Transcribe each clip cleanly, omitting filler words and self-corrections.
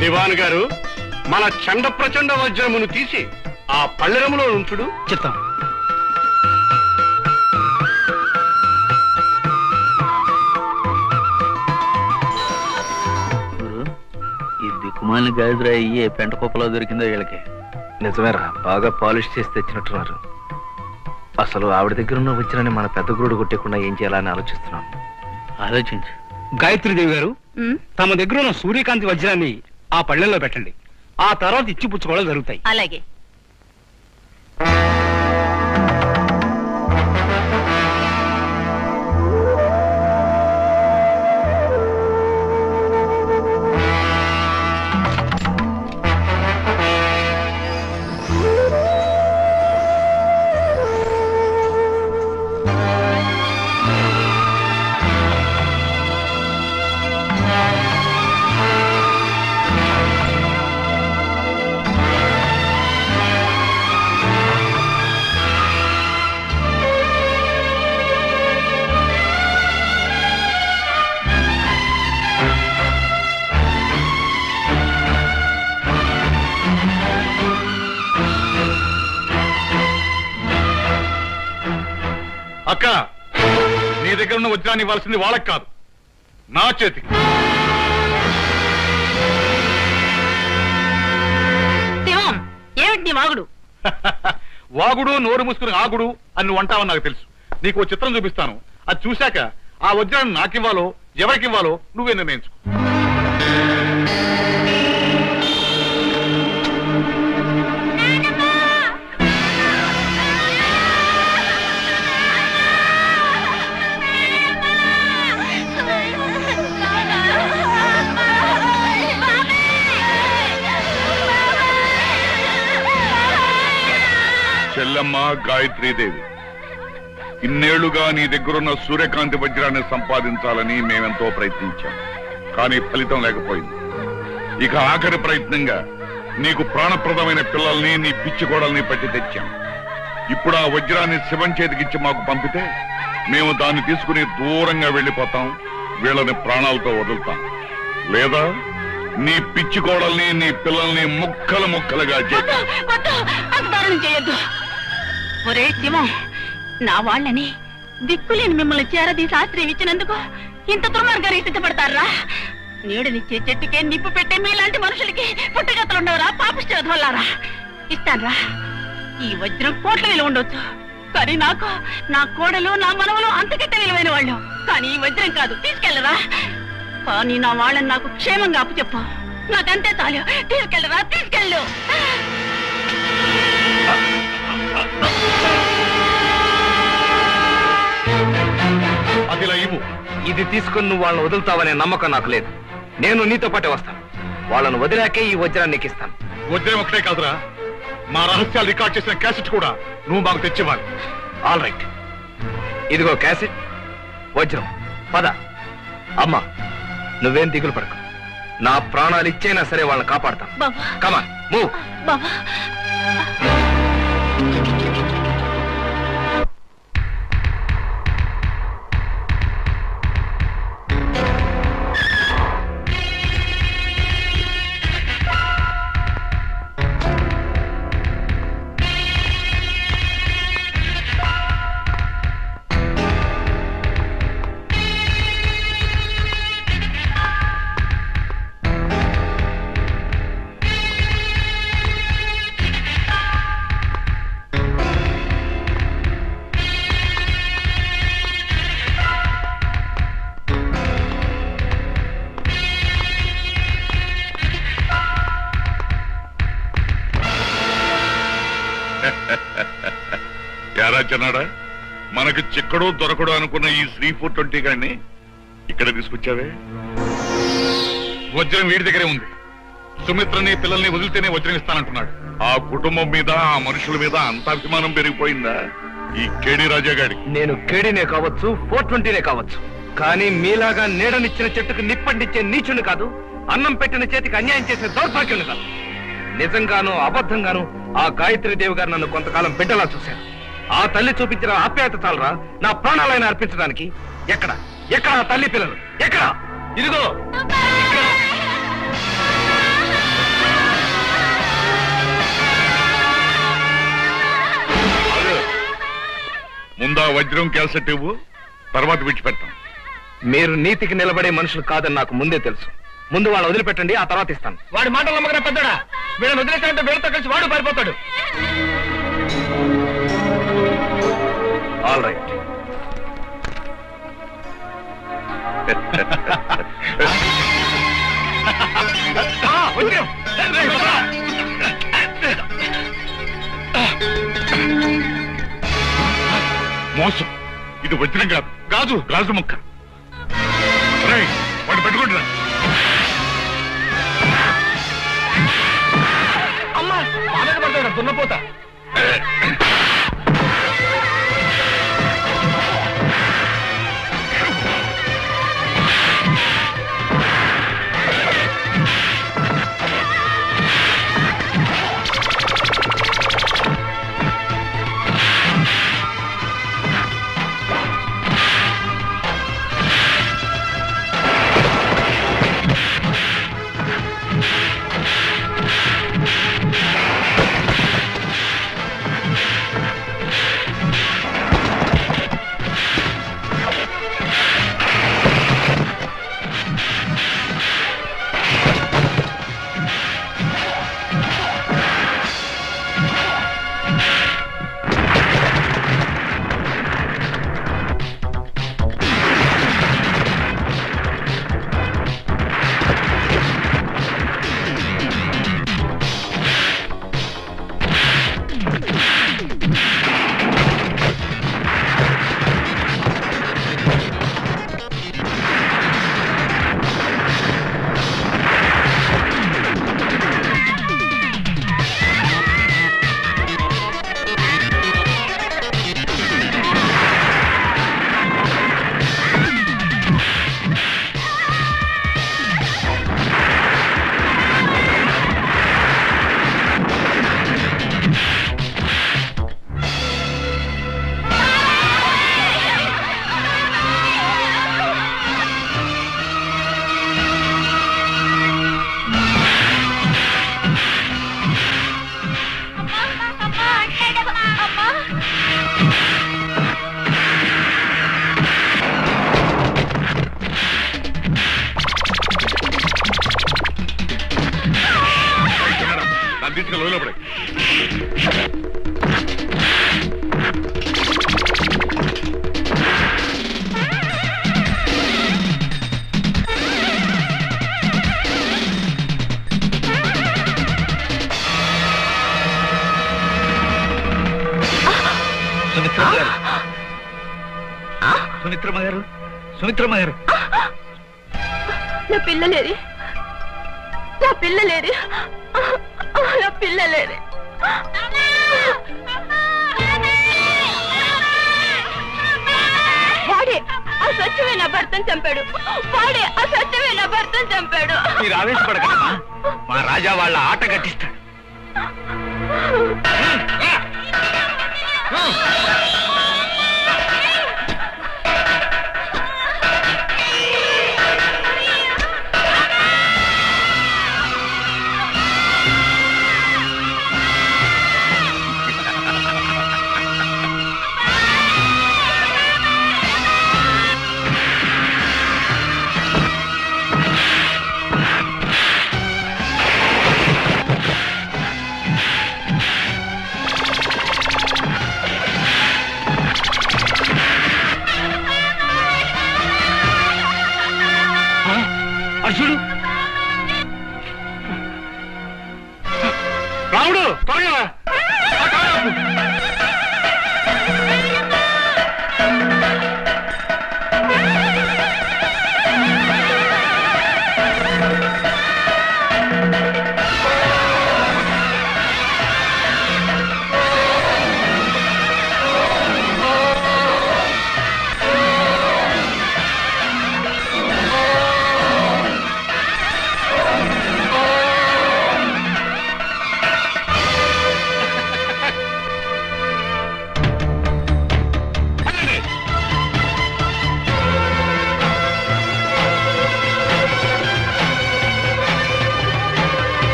దివాన్ గారు, మన చండ ప్రచండ వజ్రమును తీసి ఆ పళ్ళెరములో ఉంచుడు. చిత్తం. ఈ దిక్కుమాలిన గాజురా అయ్యి పెంట కుప్పలో దొరికిందో వీళ్ళకి. నిజమేరా, బాగా పాలిష్ చేసి తెచ్చినట్టున్నారు. అసలు ఆవిడ దగ్గర ఉన్న వజ్రాన్ని మన పెద్ద గురుడు కొట్టకుండా ఏం చేయాలని ఆలోచిస్తున్నాను. ఆలోచించు. గాయత్రీదేవి గారు, తమ దగ్గర ఉన్న సూర్యకాంతి వజ్రాన్ని ఆ పళ్ళెల్లో పెట్టండి. ఆ తర్వాత ఇచ్చి పుచ్చుకోవడం జరుగుతాయి. అలాగే. అక్క, నీ దగ్గర ఉన్న వజ్రాన్ని ఇవ్వాల్సింది వాళ్ళకి కాదు, నా చేతికి. ఏమిటి వాగుడు? వాగుడు నోరు మూసుకుని ఆగుడు అని నువ్వు అంటావని నాకు తెలుసు. నీకు ఓ చిత్రం చూపిస్తాను. అది చూశాక ఆ వజ్రాన్ని నాకివ్వాలో ఎవరికివ్వాలో నువ్వే నిర్ణయించుకో. చెల్లమ్మ గాయత్రీదేవి, ఇన్నేళ్లుగా నీ దగ్గరున్న సూర్యకాంతి వజ్రాన్ని సంపాదించాలని మేమెంతో ప్రయత్నించాం. కానీ ఫలితం లేకపోయింది. ఇక ఆఖరి ప్రయత్నంగా నీకు ప్రాణప్రదమైన పిల్లల్ని, నీ పిచ్చి కోడల్ని పట్టి తెచ్చాం. ఇప్పుడు ఆ వజ్రాన్ని శివం చేతికిచ్చి మాకు పంపితే మేము దాన్ని తీసుకుని దూరంగా వెళ్ళిపోతాం. వీళ్ళని ప్రాణాలతో వదులుతాం. లేదా నీ పిచ్చి కోడల్ని, నీ పిల్లల్ని ముక్కలు ముక్కలుగా చేయొద్దు. ఒరే శివం, నా వాళ్ళని దిక్కులేని మిమ్మల్ని చేరదీ శాస్త్రీయం ఇచ్చినందుకు ఇంత దుర్మార్గాన్ని సిద్ధపడతారా? నీడనిచ్చే చెట్టుకే నిప్పు పెట్టే మీలాంటి మనుషులకి పుట్టగతులుండవరా? పాపిష్టోధోళ్ళారా? ఇస్తాన్రా. ఈ వజ్రం కోట్ల విలువ ఉండొచ్చు, కానీ నాకు నా కోడలు, నా మనవలు అంతకంటే విలువైన వాళ్ళు. కానీ ఈ వజ్రం కాదు, తీసుకెళ్ళరా. కానీ నా వాళ్ళని నాకు క్షేమంగా అప్పచెప్పు. నాకంతే చాలు. తీసుకెళ్ళరా, తీసుకెళ్ళు. అదిలా ఇవ్వు. ఇది తీసుకుని నువ్వు వాళ్ళని వదులుతావనే నమ్మకం నాకు లేదు. నేను నీతో పాటే వస్తాను. వాళ్ళను వదిలాకే ఈ వజ్రాన్ని ఎక్కిస్తాను. వజ్రం ఒకటే కాదురా, మా రహస్యాలు రికార్డ్ చేసిన క్యాసెట్ కూడా నువ్వు మాకు తెచ్చివ్వాలి. ఆల్ రైట్, ఇదిగో క్యాసెట్, వజ్రం. పద. అమ్మా, నువ్వేం దిగులు పడకు. నా ప్రాణాలు ఇచ్చైనా సరే వాళ్ళని కాపాడతాను. కమాన్, మూవ్. బాబా, చెన్నాడా, మనకు చిక్కడు దొరకడు అనుకున్న ఈ 3/420 గాడిని ఇక్కడ తీసుకొచ్చావే? వజ్రం వీడి దగ్గరే ఉంది. సుమిత్రని పిల్లల్ని వదిలితేనే వజ్రం ఇస్తానంటున్నాడు. ఆ కుటుంబం మీద, ఆ మనుషుల మీద అంత అభిమానం పెరిగిపోయిందా ఈ కేడి రాజా గాడి? నేను కేడీనే కావచ్చు, 420నే కావచ్చు, కానీ మీలాగా నీడనిచ్చిన చెట్టుకు నిప్పండిచ్చే నీచుని కాదు, అన్నం పెట్టిన చేతికి అన్యాయం చేసే దౌర్భాగ్యుని కాదు. నిజంగానూ అబద్ధంగానూ ఆ గాయత్రీదేవి గారు నన్ను కొంతకాలం బిడ్డలా చూశాను. ఆ తల్లి చూపించిన ఆప్యాయత చాలరా నా ప్రాణాలైనా అర్పించడానికి. ఎక్కడ ఎక్కడ ఆ తల్లి పిల్లలు ఎక్కడ? ఇదిగో ముందా వజ్రం క్యాసెట్ ఇవ్వు, తర్వాత విడిచిపెడతాం. మీరు నీతికి నిలబడే మనుషులు కాదని నాకు ముందే తెలుసు. ముందు వాళ్ళు వదిలిపెట్టండి, ఆ తర్వాత ఇస్తాను. వాడి మాటలు నమ్మకం పెద్దడా, వీళ్ళని వదిలేసాడంటే వీళ్ళతో కలిసి వాడు పారిపోతాడు. All right. మోసం, ఇది వజ్రం కాదు, గాజు గాజు ముక్క. వాడు పెట్టుకుంటున్నా. అమ్మా బాగా పడతాడు దున్నపోతా. సుమిత్రమ్మ గారు, సుమిత్రమ్మ గారు, నా పిల్లలేరి, నా పిల్లలేరి, నా పిల్లలేరి. వాడే ఆ సత్యమే నా భర్తను చంపాడు. వాడే ఆ సత్యమే నా భర్తను చంపాడు. మీరు ఆవేశపడకమ్మా, మా రాజా వాళ్ళ ఆట కట్టిస్తాడు. అర్జుడు, రాముడు, త్వరగా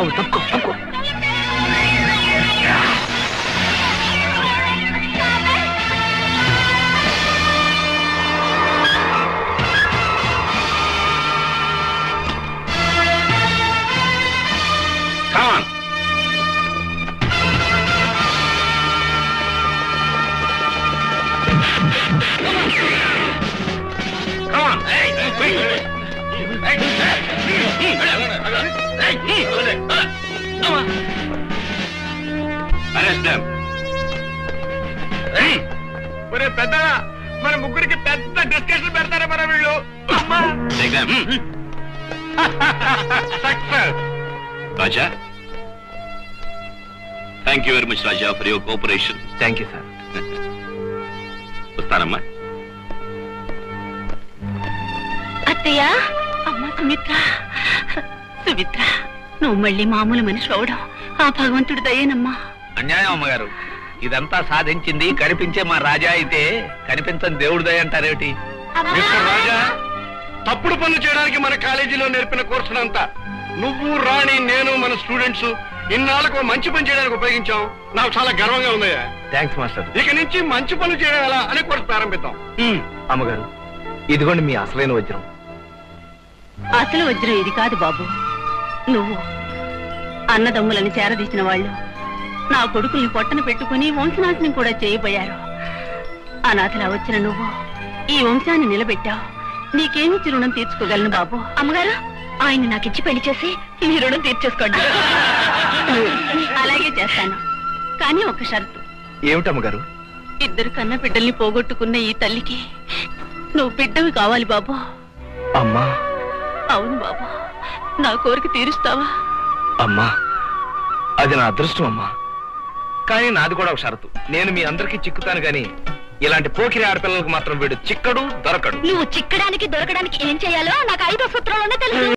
తప్పుకో పెద్ద మన ముగ్గురికి పెద్ద డిస్కషన్ పెడతారా మన వీళ్ళు Raja thank you very much Raja for your cooperation. Thank you sir. వస్తానమ్మా. అత్తయ్య, అమ్మ సుమిత్ర, సుమిత్ర నువ్వు మళ్ళీ మామూలు మనిషి అవడం ఆ భగవంతుడి దయేనమ్మా. అన్యాయం అమ్మగారు, ఇదంతా సాధించింది కనిపించే మా రాజా అయితే కనిపించని దేవుడి దయ అంటారేమిటి? మిస్టర్ రాజా, తప్పుడు పనులు చేయడానికి మన కాలేజీలో నేర్పిన కోర్సునంతా నువ్వు, రాణి, నేను, మన స్టూడెంట్స్ ఇన్నాళ్ళకు మంచి పని చేయడానికి ఉపయోగించాం. నాకు చాలా గర్వంగా ఉందయ్యా. Thanks master. ఇక నుంచి మంచి పనులు చేయడం ఎలా అనే కోర్సు ప్రారంభిద్దాం. అమ్మగారు, ఇదిగోండి మీ అసలైన వజ్రం. అసలు వజ్రం ఇది కాదు బాబు. నువ్వు అన్నదమ్ములను చేరదీసిన వాళ్ళు నా కొడుకుల్ని పొట్టన పెట్టుకుని వంశనాశనం కూడా చేయబోయారు. అనాథలా వచ్చిన నువ్వు ఈ వంశాన్ని నిలబెట్టావు. నీకేమిచ్చి రుణం తీర్చుకోగలను బాబు. అమ్మగారు, ఆయన నాకిచ్చి పెళ్లి చేసి మీ రుణం తీర్చేసుకోండి. అలాగే చేస్తాను, కానీ ఒక షరతు. ఏమిటమ్మగారు? ఇద్దరు కన్న బిడ్డల్ని పోగొట్టుకున్న ఈ తల్లికి నువ్వు బిడ్డవి కావాలి బాబు. అమ్మా. అవును బాబు, నా కోరిక తీరుస్తావా? అమ్మా, అది నా అదృష్టం అమ్మా. కానీ నాది కూడా ఒక షరతు. నేను మీ అందరికీ చిక్కుతాను గాని ఇలాంటి పోకిరి ఆడపిల్లలకు మాత్రం వీడు చిక్కడు, దొరకడు. నువ్వు చిక్కడానికి దొరకడానికి ఏం చేయాలో నాకు 5వ సూత్రంలోనే తెలుసు.